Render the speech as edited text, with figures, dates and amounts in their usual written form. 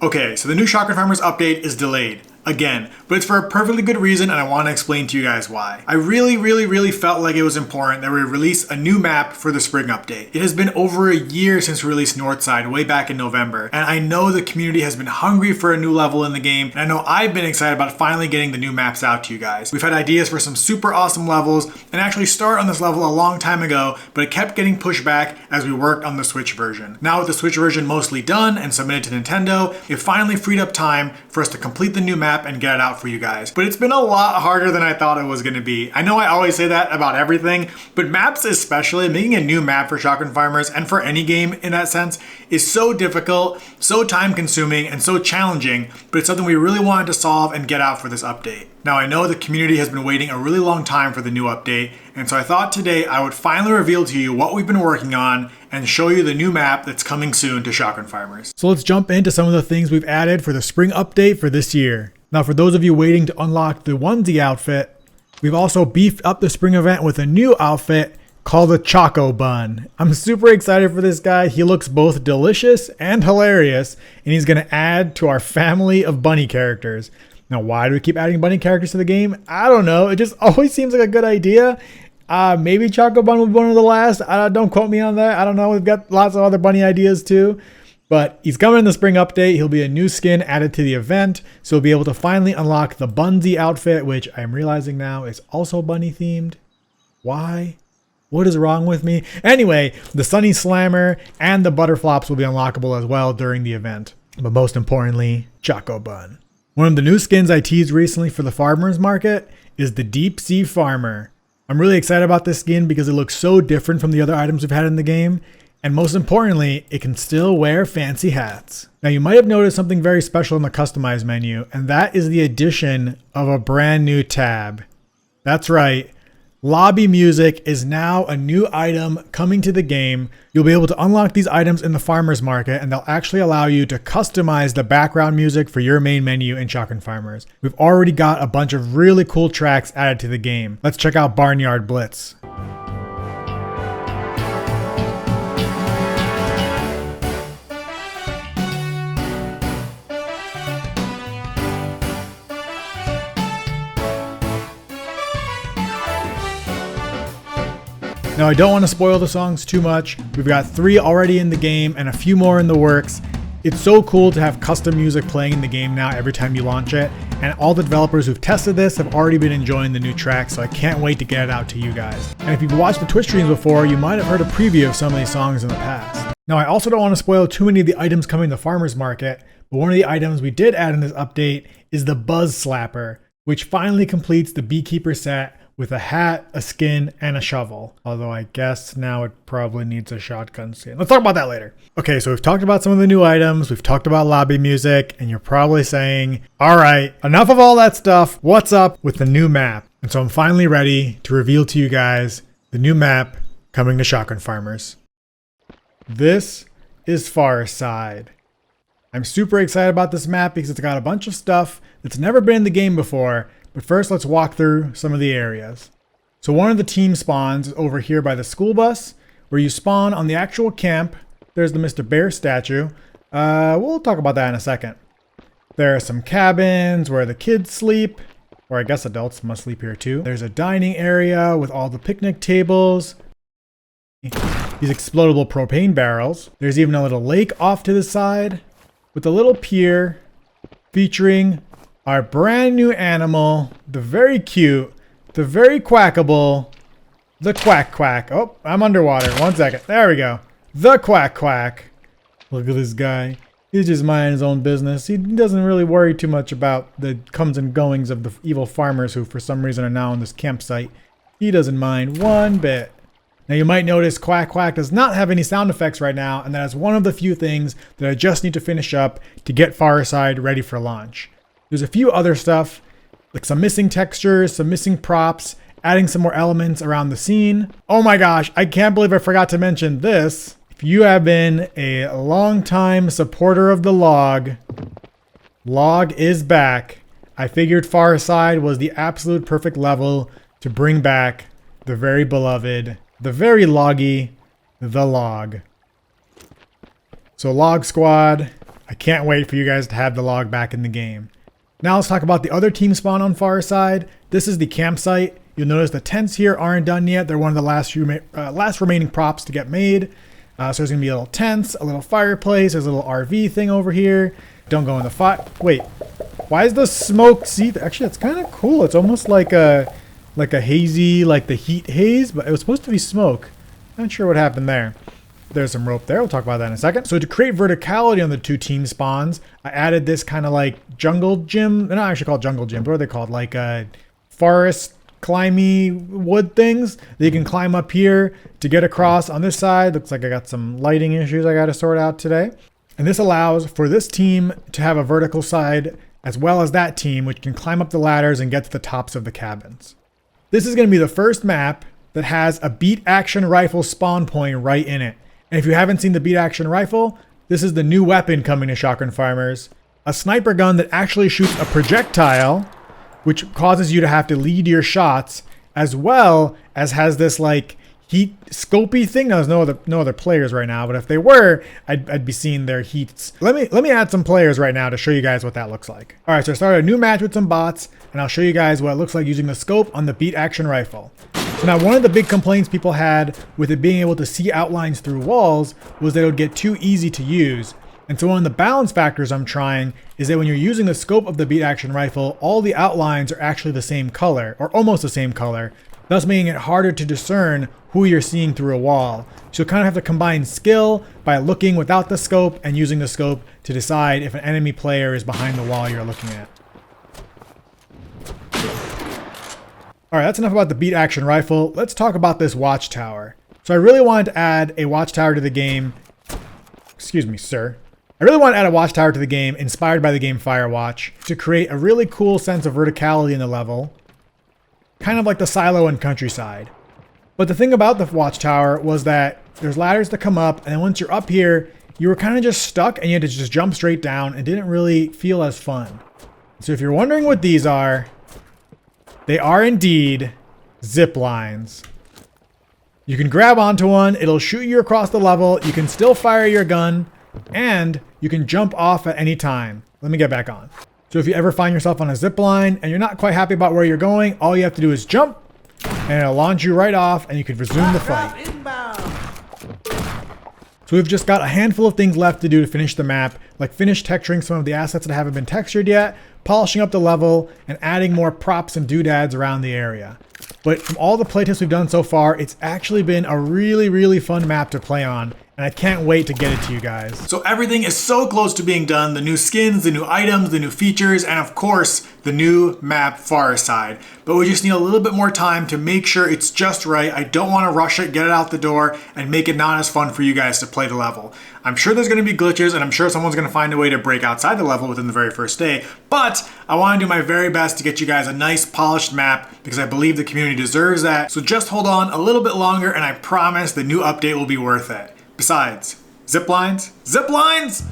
Okay, so the new Shotgun Farmers update is delayed. Again, but it's for a perfectly good reason and I want to explain to you guys why. I really felt like it was important that we release a new map for the spring update. It has been over a year since we released Northside way back in November, and I know the community has been hungry for a new level in the game, and I know I've been excited about finally getting the new maps out to you guys. We've had ideas for some super awesome levels and actually started on this level a long time ago, but it kept getting pushed back as we worked on the Switch version. Now with the Switch version mostly done and submitted to Nintendo, it finally freed up time for us to complete the new map and get it out for you guys. But it's been a lot harder than I thought it was going to be. I know I always say that about everything, but maps especially, making a new map for Shotgun Farmers and for any game in that sense is so difficult, so time consuming, and so challenging, but it's something we really wanted to solve and get out for this update. Now I know the community has been waiting a really long time for the new update, and so I thought today I would finally reveal to you what we've been working on and show you the new map that's coming soon to Shotgun Farmers. So let's jump into some of the things we've added for the spring update for this year. Now for those of you waiting to unlock the onesie outfit, we've also beefed up the spring event with a new outfit called the Choco Bun. I'm super excited for this guy. He looks both delicious and hilarious, and he's going to add to our family of bunny characters. Now, why do we keep adding bunny characters to the game? I don't know. It just always seems like a good idea. Maybe Choco Bun will be one of the last. Don't quote me on that. I don't know. We've got lots of other bunny ideas too. But he's coming in the spring update. He'll be a new skin added to the event. So we'll be able to finally unlock the Bunsy outfit, which I'm realizing now is also bunny themed. Why? What is wrong with me? Anyway, the Sunny Slammer and the Butterflops will be unlockable as well during the event. But most importantly, Choco Bun. One of the new skins I teased recently for the farmers market is the Deep Sea Farmer. I'm really excited about this skin because it looks so different from the other items we've had in the game. And most importantly, it can still wear fancy hats. Now you might have noticed something very special in the customize menu, and that is the addition of a brand new tab. That's right. Lobby music is now a new item coming to the game. You'll be able to unlock these items in the farmers market, and they'll actually allow you to customize the background music for your main menu in Shotgun Farmers. We've already got a bunch of really cool tracks added to the game. Let's check out Barnyard Blitz. Now I don't want to spoil the songs too much. We've got 3 already in the game and a few more in the works. It's so cool to have custom music playing in the game now every time you launch it. And all the developers who've tested this have already been enjoying the new tracks, so I can't wait to get it out to you guys. And if you've watched the Twitch streams before, you might have heard a preview of some of these songs in the past. Now I also don't want to spoil too many of the items coming to the farmers market, but one of the items we did add in this update is the Buzz Slapper, which finally completes the Beekeeper set with a hat, a skin, and a shovel. Although I guess now it probably needs a shotgun skin. Let's talk about that later. Okay, so we've talked about some of the new items, we've talked about lobby music, and you're probably saying, all right, enough of all that stuff. What's up with the new map? And so I'm finally ready to reveal to you guys the new map coming to Shotgun Farmers. This is Farside. I'm super excited about this map because it's got a bunch of stuff that's never been in the game before. But first, let's walk through some of the areas. So one of the team spawns is over here by the school bus, where you spawn on the actual camp. There's the Mr. Bear statue. We'll talk about that in a second. There are some cabins where the kids sleep, or I guess adults must sleep here too. There's a dining area with all the picnic tables. These explodable propane barrels. There's even a little lake off to the side with a little pier featuring our brand new animal, the very cute, the very quackable, the Quack Quack. Oh, I'm underwater. 1 second. There we go. The Quack Quack. Look at this guy. He's just minding his own business. He doesn't really worry too much about the comes and goings of the evil farmers who for some reason are now on this campsite. He doesn't mind one bit. Now you might notice Quack Quack does not have any sound effects right now, and that is one of the few things that I just need to finish up to get Farside ready for launch. There's a few other stuff, like some missing textures, some missing props, adding some more elements around the scene. Oh my gosh, I can't believe I forgot to mention this. If you have been a long-time supporter of the log is back. I figured Farside was the absolute perfect level to bring back the very beloved, the very loggy, the log. So Log Squad, I can't wait for you guys to have the log back in the game. Now let's talk about the other team spawn on Farside. This is the campsite. You'll notice the tents here aren't done yet. They're one of the last remaining props to get made. So there's gonna be a little tents, a little fireplace, there's a little RV thing over here. Don't go in the fire. Wait, why is the smoke see? Actually, it's kind of cool. It's almost like a hazy, like the heat haze, but it was supposed to be smoke. Not sure what happened there. There's some rope there. We'll talk about that in a second. So to create verticality on the two team spawns, I added this kind of like jungle gym. They're not actually called jungle gym, but what are they called? Like forest climby wood things that you can climb up here to get across on this side. Looks like I got some lighting issues I got to sort out today. And this allows for this team to have a vertical side as well as that team, which can climb up the ladders and get to the tops of the cabins. This is going to be the first map that has a beat action rifle spawn point right in it. And if you haven't seen the beat action rifle, this is the new weapon coming to Shotgun Farmers. A sniper gun that actually shoots a projectile, which causes you to have to lead your shots, as well as has this like heat scopy thing. Now, there's no other players right now, but if they were, I'd be seeing their heats. Let me add some players right now to show you guys what that looks like. All right, so I started a new match with some bots, and I'll show you guys what it looks like using the scope on the beat action rifle. So now, one of the big complaints people had with it being able to see outlines through walls was that it would get too easy to use. And so one of the balance factors I'm trying is that when you're using the scope of the beat action rifle, all the outlines are actually the same color, or almost the same color, thus making it harder to discern who you're seeing through a wall. So you kind of have to combine skill by looking without the scope and using the scope to decide if an enemy player is behind the wall you're looking at. Alright, that's enough about the beat action rifle. Let's talk about this watchtower. So I really wanted to add a watchtower to the game. Excuse me, sir. I really want to add a watchtower to the game inspired by the game Firewatch to create a really cool sense of verticality in the level. Kind of like the silo in Countryside. But the thing about the watchtower was that there's ladders to come up, and then once you're up here, you were kind of just stuck and you had to just jump straight down and didn't really feel as fun. So if you're wondering what these are, they are indeed zip lines. You can grab onto one, it'll shoot you across the level, you can still fire your gun, and you can jump off at any time. Let me get back on. So if you ever find yourself on a zip line and you're not quite happy about where you're going, all you have to do is jump, and it'll launch you right off, and you can resume the fight. So we've just got a handful of things left to do to finish the map, like finish texturing some of the assets that haven't been textured yet, polishing up the level, and adding more props and doodads around the area. But from all the playtests we've done so far, it's actually been a really, really fun map to play on, and I can't wait to get it to you guys. So everything is so close to being done. The new skins, the new items, the new features, and of course, the new map Farside. But we just need a little bit more time to make sure it's just right. I don't want to rush it, get it out the door, and make it not as fun for you guys to play the level. I'm sure there's going to be glitches, and I'm sure someone's going to find a way to break outside the level within the very first day. But I want to do my very best to get you guys a nice polished map because I believe the community deserves that. So just hold on a little bit longer, and I promise the new update will be worth it. Besides, zip lines? Zip lines?